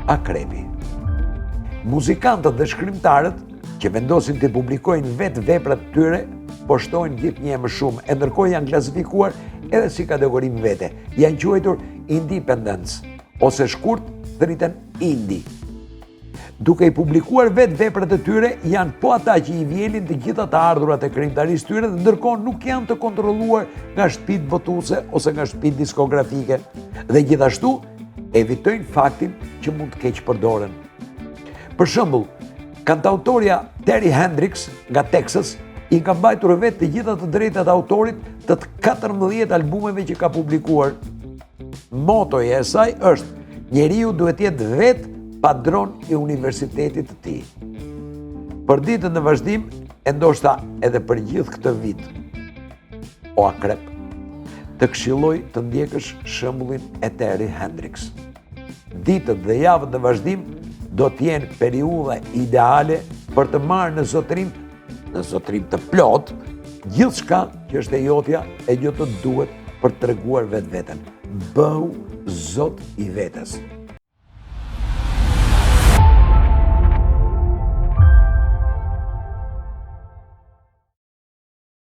Akrepi. Muzikantët dhe shkrimtarët që vendosin të publikojnë vetë veprat të tyre, poshtojnë gjithnjë më shumë, e ndërkohë janë klasifikuar edhe si kategori vete. Janë quajtur independents, ose shkurt thëriten indie. Duke i publikuar vetë veprat e tyre, janë po ata që i vjelin të gjitha të ardhurat e krijimtarisë tyre, dhe ndërkohë nuk janë të kontrolluar nga shtëpitë botuese ose nga shtëpitë diskografike, dhe gjithashtu evitojnë faktin që mund të keq përdoren. Për shembull, kantautorja Terry Hendrix nga Texas i ka mbajtur vetë të gjitha të drejtat autorit të 14 albumeve që ka publikuar. Motoja e saj është: njeriu duhet të jetë vetë padron i universitetit të tij. Për ditën në vazhdim, e ndoshta edhe për gjithë këtë vit, o akrep, të këshilloj të ndjekësh shembullin e Terry Hendrix. Ditët dhe javët në vazhdim do t'jenë periudha ideale për të marrë në zotërim të plot, gjithë shka që është e jotja e jo të duhet për të treguar vetë veten. Bëhu zot i vetes.